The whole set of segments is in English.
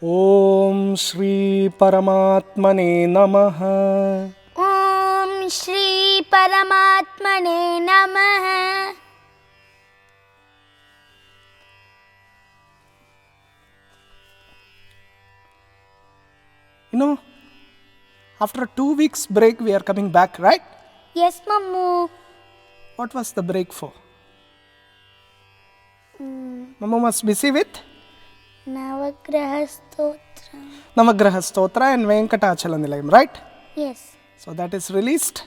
ओम श्री परमात्मने नमः। ओम श्री परमात्मने नमः। You know, after 2 weeks break we are coming back, right? Yes, Mammu. What was the break for? Mamma was busy with Navagraha Stotra. Navagraha Stotra and Venkatachala Nilayam, right? Yes. So that is released.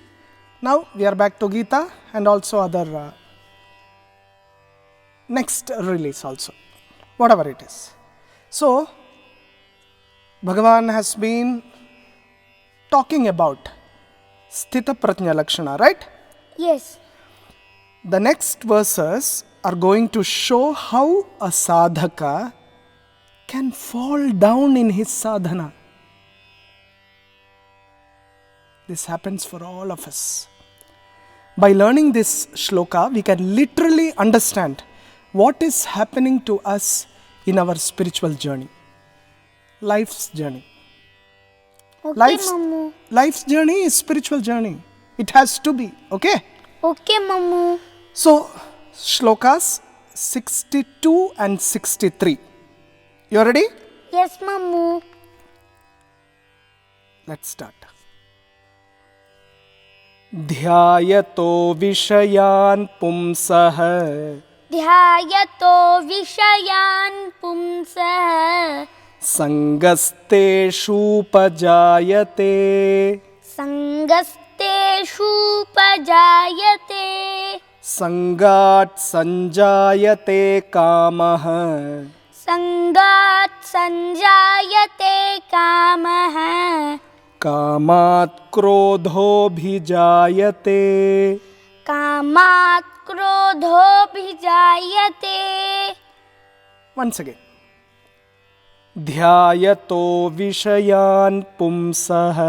Now we are back to Gita and also other next release also, whatever it is. So Bhagavan has been talking about Sthita Pratnya Lakshana, right? Yes. The next verses are going to show how a sadhaka can fall down in his sadhana. This happens for all of us. By learning this shloka, we can literally understand what is happening to us in our spiritual journey, life's journey. Okay, Life's, Mammu. life's journey is spiritual journey. It has to be, okay? Okay, Mammu. So, shlokas 62 and 63. You ready? Yes, Mammu. Let's start. ध्यायतो विषयान् पुंसः ध्यायतो विषयान् पुंसः सङ्गस्तेषूपजायते सङ्गस्तेषूपजायते सङ्गात् सञ्जायते कामः सङ्गात् सञ्जायते कामः कामात् क्रोधोऽभिजायते कामात् क्रोधोऽभिजायते. Once again. ध्यायतो विषयान् पुंसः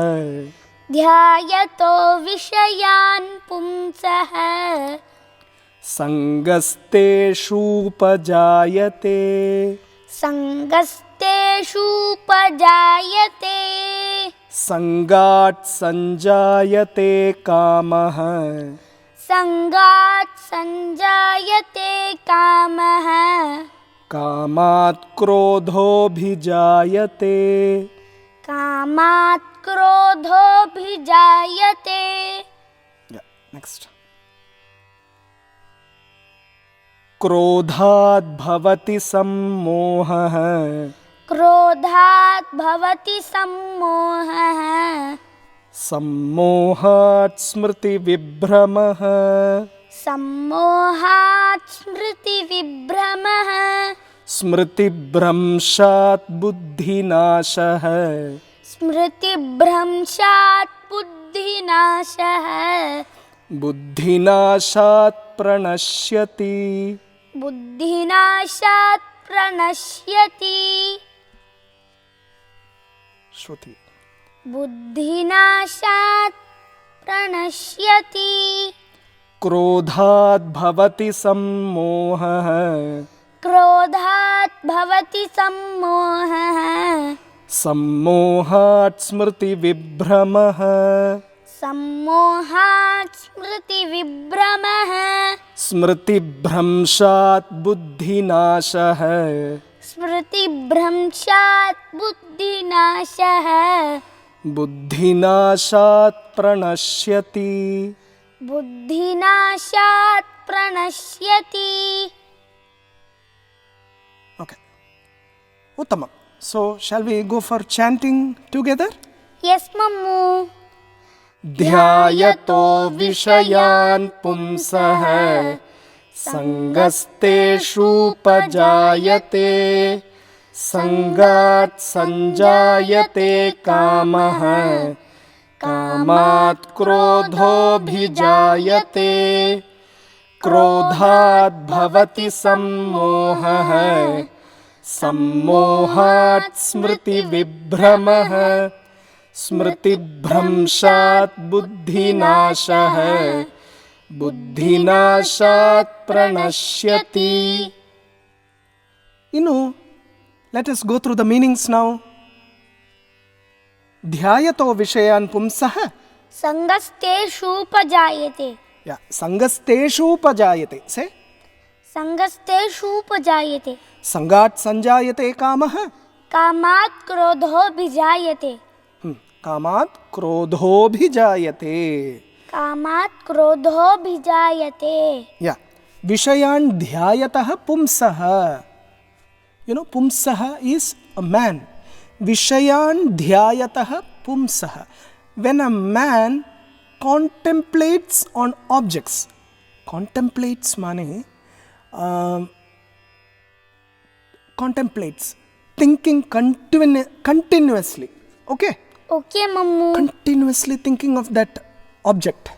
ध्यायतो विषयान् पुंसः सङ्गस्तेषूपजायते सङ्गस्तेषूपजायते सङ्गात् सञ्जायते कामः सङ्गात् सञ्जायते कामः कामात् क्रोधोऽभिजायते कामात् क्रोधोऽभिजायते. नेक्स्ट क्रोधात् भवति सम्मोहः क्रोधात् भवति सम्मोहः सम्मोहात् स्मृतिविभ्रमः सम्मोहात् स्मृतिविभ्रमः स्मृतिभ्रंशात् बुद्धिनाशः स्मृतिभ्रंशात् बुद्धिनाशः बुद्धिनाशात् प्रणश्यति बुद्धिनाशात् प्रणश्यति. श्रुति बुद्धिनाशात् प्रणश्यति. क्रोधात् भवति सम्मोहः क्रोधात् भवति सम्मोहः सम्मोहात् स्मृतिविभ्रमः सम्मोहात् स्मृतिविभ्रमः स्मृतिभ्रंशात् बुद्धिनाशः स्मृतिभ्रंशात् बुद्धिनाशः बुद्धिनाशात् प्रणश्यति बुद्धिनाशात् प्रणश्यति. Okay. Uttamam. So, shall we go for chanting together? Yes, Mammu. ध्यायतो विषयान् पुंसः सङ्गस्तेषूपजायते सङ्गात् सञ्जायते कामः कामात् क्रोधोऽभिजायते क्रोधात् भवति सम्मोहः सम्मोहात् स्मृतिविभ्रमः स्मृतिभ्रंशात् बुद्धिनाशः बुद्धिनाशात् प्रणश्यति. Let us go through the meanings now. Dhyayato vishayan pumsah. Sangasteshupajayate. Yeah, sangasteshupajayate. Say. Sangasteshupajayate. Sangat sanjayate kamah. Kamat krodho bijayate. Kamat krodho bhijayate. Kamat krodho bijayate. Yeah. Vishayan dhyayatah pumsah. You know, pumsah is a man. Vishayan dhyayatah pumsah. When a man contemplates on objects, contemplates means contemplates, thinking continuously. Okay? Okay, Mammu. Continuously thinking of that object.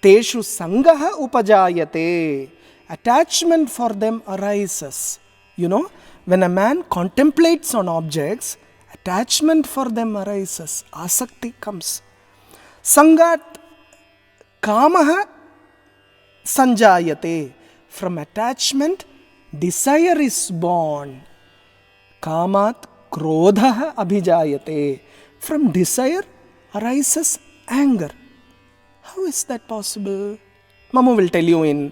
Teshu sangaha upajayate. Attachment for them arises. You know, when a man contemplates on objects, attachment for them arises. Asakti comes. Sangat kamaha sanjayate. From attachment, desire is born. Kamat krodha abhijayate. From desire arises anger. How is that possible? Mamu will tell you in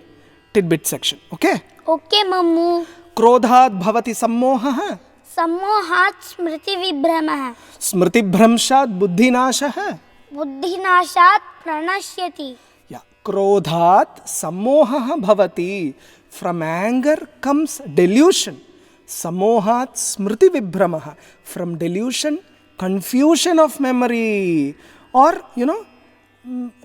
tidbit section. Okay? Okay, Mammu. Krodhat bhavati sammohah. Sammohat smriti vibhramaha. Smriti bhramshat buddhinashah. Buddhinashat pranashyati. Yeah. Krodhat sammohah bhavati. From anger comes delusion. Sammohat smriti vibhramaha. From delusion, confusion of memory. Or, you know,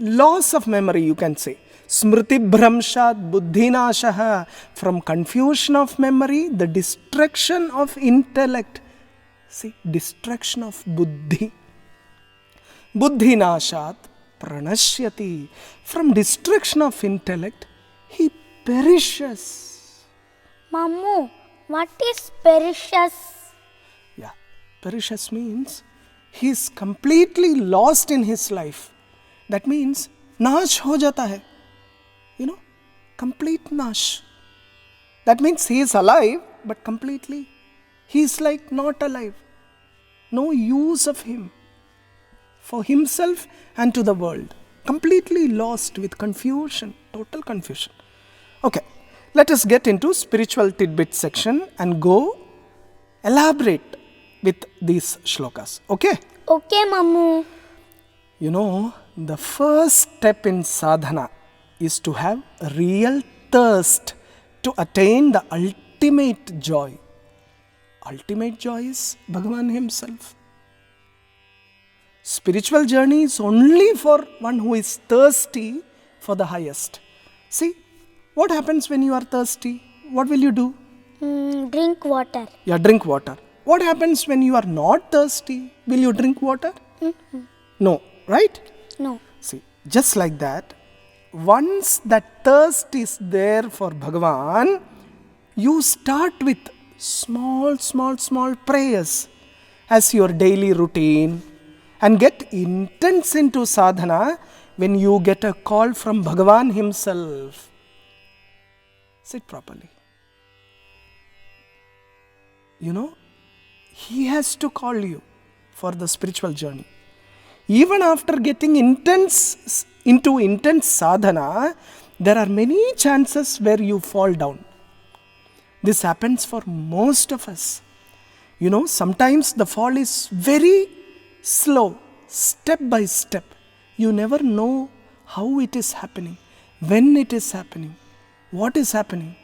loss of memory, you can say. Smriti bhramshat buddhinashah. From confusion of memory, the destruction of intellect. See, destruction of buddhi. Buddhinashat pranashyati. From destruction of intellect, he perishes. Mammu, what is perishes? Yeah, perishes means he is completely lost in his life. That means nash ho jata hai. You know, complete nash. That means he is alive, but completely he is like not alive. No use of him for himself and to the world. Completely lost with confusion, total confusion. Okay, let us get into spiritual tidbit section and go elaborate with these shlokas. Okay? Okay, Mammu. You know, the first step in sadhana is to have a real thirst to attain the ultimate joy. Ultimate joy is Bhagavan himself. Spiritual journey is only for one who is thirsty for the highest. See, what happens when you are thirsty? What will you do? Drink water. Yeah, drink water. What happens when you are not thirsty? Will you drink water? No, right? No. See, just like that, once that thirst is there for Bhagavan, you start with small prayers as your daily routine and get intense into sadhana when you get a call from Bhagavan himself. Sit properly. You know, he has to call you for the spiritual journey. Even after getting intense sadhana, there are many chances where you fall down. This happens for most of us. You know, sometimes the fall is very slow, step by step. You never know how it is happening, when it is happening, what is happening.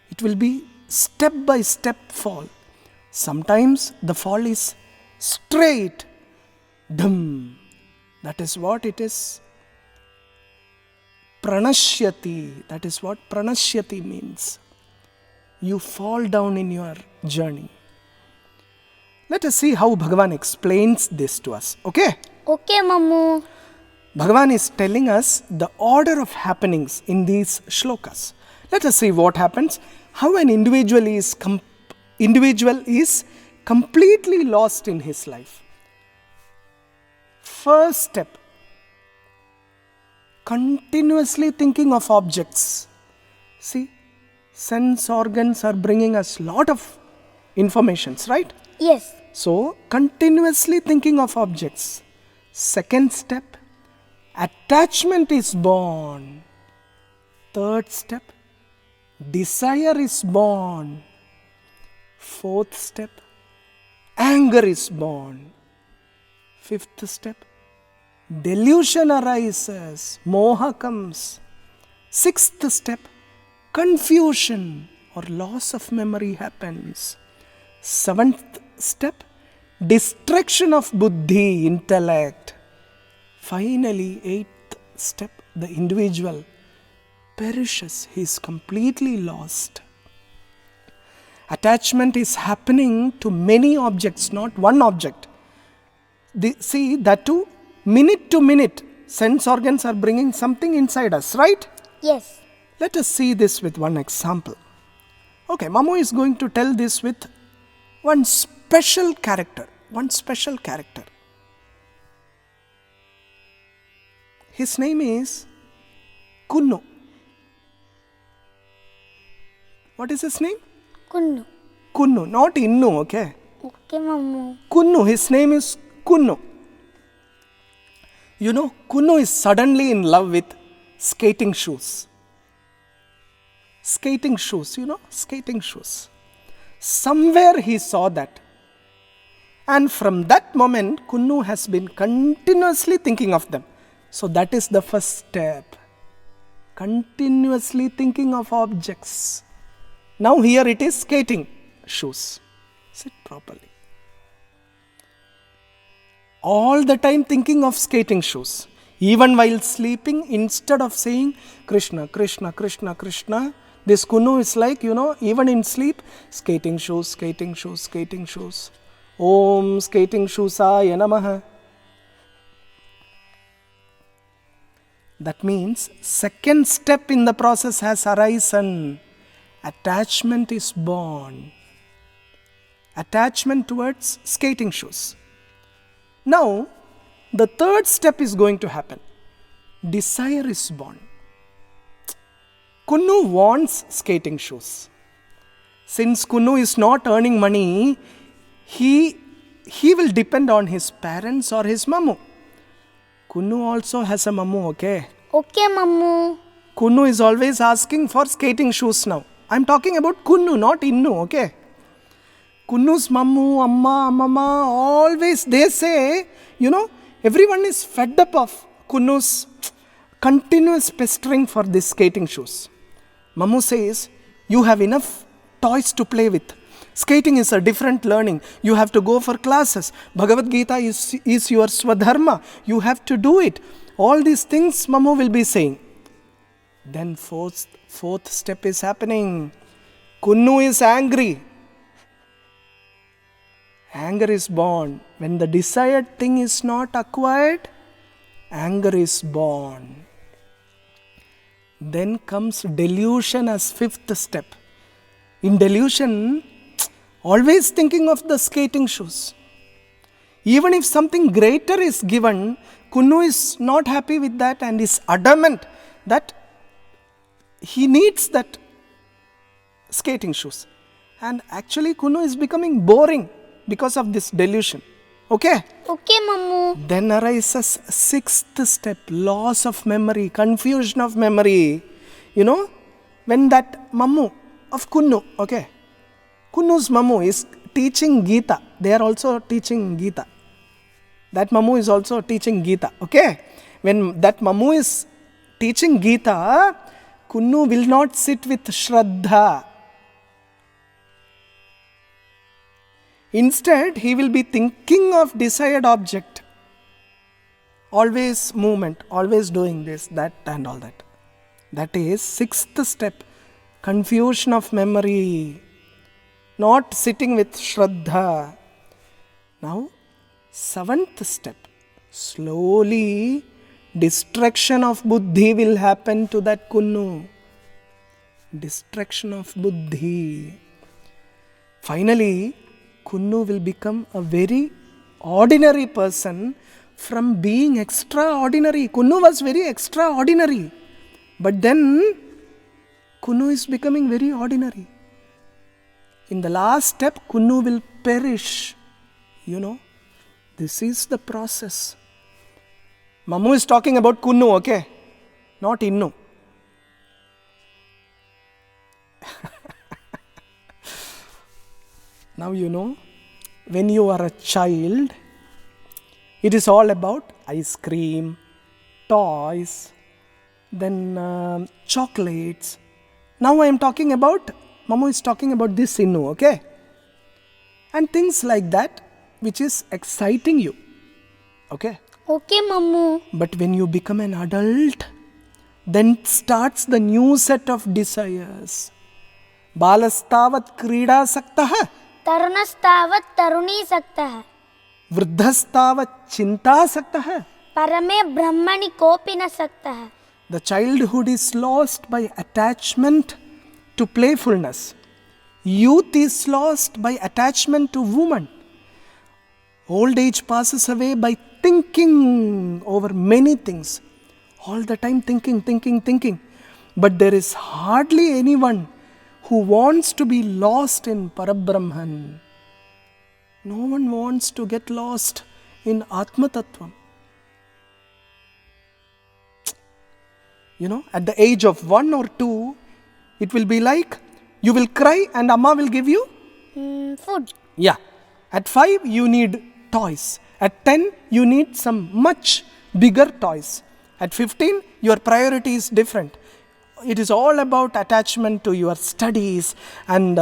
It will be step by step fall. Sometimes the fall is straight. Dham. That is what it is. Pranashyati. That is what pranashyati means. You fall down in your journey. Let us see how Bhagavan explains this to us. Okay? Okay, Mammu. Bhagavan is telling us the order of happenings in these shlokas. Let us see what happens. How an individual is completely lost in his life. First step, continuously thinking of objects. See, sense organs are bringing us lot of informations, right? Yes. So, continuously thinking of objects. Second step, attachment is born. Third step, desire is born. Fourth step, anger is born. Fifth step, delusion arises, moha comes. Sixth step, confusion or loss of memory happens. Seventh step, distraction of buddhi, intellect. Finally, eighth step, the individual perishes, he is completely lost. Attachment is happening to many objects, not one object. See, that too, minute to minute, sense organs are bringing something inside us, right? Yes. Let us see this with one example. Okay, Mamu is going to tell this with one special character. His name is Kunnu. What is his name? Kunnu. Kunnu, not Innu, okay? Okay, Mammu. Kunnu, his name is Kunnu. You know, Kunnu is suddenly in love with skating shoes. Skating shoes. Somewhere he saw that. And from that moment, Kunnu has been continuously thinking of them. So that is the first step. Continuously thinking of objects. Now here it is skating shoes. Sit properly. All the time thinking of skating shoes. Even while sleeping, instead of saying Krishna, Krishna, Krishna, Krishna, this Kunnu is like, even in sleep, skating shoes. Om skating shoesaya namaha. That means second step in the process has arisen. Attachment is born. Attachment towards skating shoes. Now, the third step is going to happen. Desire is born. Kunnu wants skating shoes. Since Kunnu is not earning money, he will depend on his parents or his Mammu. Kunnu also has a Mammu, okay? Okay, Mammu. Kunnu is always asking for skating shoes now. I'm talking about Kunnu, not Innu, okay? Kunnu's Mammu, Amma, Mama, always they say, everyone is fed up of Kunnu's continuous pestering for these skating shoes. Mammu says, you have enough toys to play with. Skating is a different learning. You have to go for classes. Bhagavad Gita is your Swadharma. You have to do it. All these things Mammu will be saying. Then fourth step is happening. Kunnu is angry. Anger is born. When the desired thing is not acquired, anger is born. Then comes delusion as fifth step. In delusion, always thinking of the skating shoes. Even if something greater is given, Kunnu is not happy with that and is adamant that he needs that skating shoes. And actually Kunnu is becoming boring because of this delusion. Okay? Okay, Mammu. Then arises sixth step, loss of memory, confusion of memory. When that Mammu of Kunnu, okay? Kunnu's Mammu is teaching Gita. They are also teaching Gita. That Mammu is also teaching Gita, okay? When that Mammu is teaching Gita, Kunnu will not sit with Shraddha. Instead, he will be thinking of desired object. Always movement, always doing this, that and all that. That is sixth step, confusion of memory. Not sitting with Shraddha. Now, seventh step, slowly distraction of buddhi will happen to that Kunnu. Distraction of buddhi. Finally, Kunnu will become a very ordinary person from being extraordinary. Kunnu was very extraordinary. But then, Kunnu is becoming very ordinary. In the last step, Kunnu will perish. You know, this is the process. Mammu is talking about Kunnu, okay? Not Innu. Now you know, when you are a child, it is all about ice cream, toys, then chocolates. Now I am talking about, Mammu is talking about this Innu, okay? And things like that, which is exciting you, okay? Okay, Mammu. But when you become an adult, then starts the new set of desires. Balastavat krida saktah, तरुणस्तावत् तरुणी सक्तः वृद्धस्तावत् चिंता saktah. परमे ब्रह्मणि कोऽपि न सक्तः. The childhood is lost by attachment to playfulness. Youth is lost by attachment to woman. Old age passes away by thinking over many things. All the time thinking. But there is hardly anyone who wants to be lost in Parabrahman. No one wants to get lost in Atma Tattvam. You know, at the age of 1 or 2, it will be like you will cry and Amma will give you Food. Yeah. At 5, you need toys. At 10, you need some much bigger toys. At 15, your priority is different. It is all about attachment to your studies and,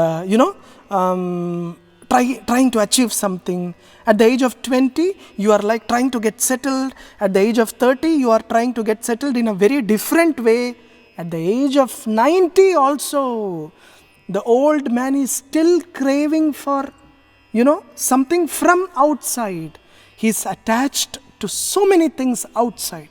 trying to achieve something. At the age of 20, you are like trying to get settled. At the age of 30, you are trying to get settled in a very different way. At the age of 90 also, the old man is still craving for, something from outside. He is attached to so many things outside.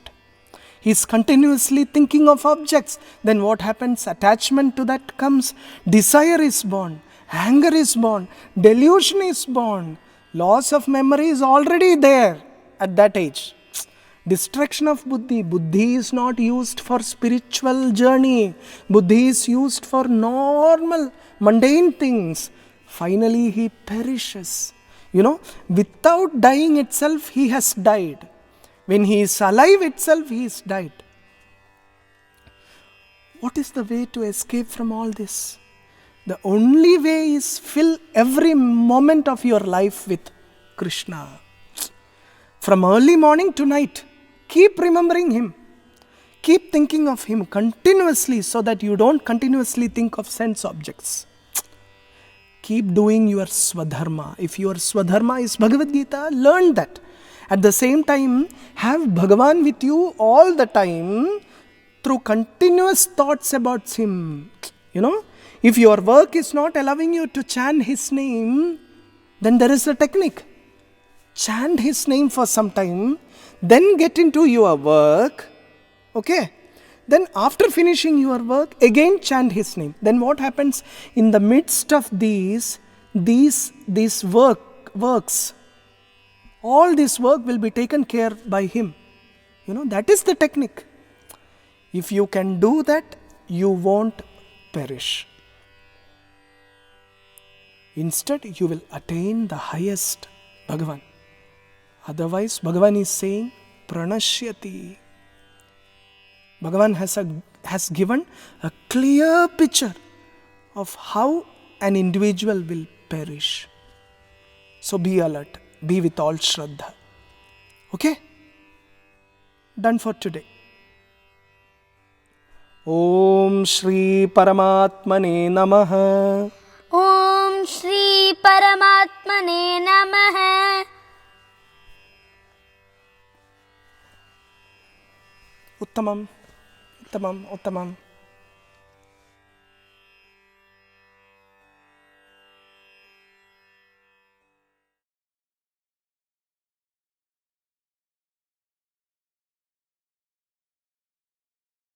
He is continuously thinking of objects. Then what happens? Attachment to that comes. Desire is born. Anger is born. Delusion is born. Loss of memory is already there at that age. Distraction of buddhi. Buddhi is not used for spiritual journey. Buddhi is used for normal, mundane things. Finally, he perishes. Without dying itself, he has died. When he is alive itself, he is died. What is the way to escape from all this? The only way is fill every moment of your life with Krishna. From early morning to night, keep remembering him. Keep thinking of him continuously so that you don't continuously think of sense objects. Keep doing your Swadharma. If your Swadharma is Bhagavad Gita, learn that. At the same time, have Bhagavan with you all the time through continuous thoughts about him. If your work is not allowing you to chant his name, then there is a technique. Chant his name for some time, then get into your work. Okay? Then after finishing your work, again chant his name. Then what happens? In the midst of these works, all this work will be taken care by him. That is the technique. If you can do that, you won't perish. Instead, you will attain the highest Bhagavan. Otherwise, Bhagavan is saying, Pranashyati. Bhagavan has given a clear picture of how an individual will perish. So be alert. Be with all Shraddha. Okay? Done for today. Om Shri Paramatmane Namaha. Om Shri Paramatmane Namaha. Uttamam.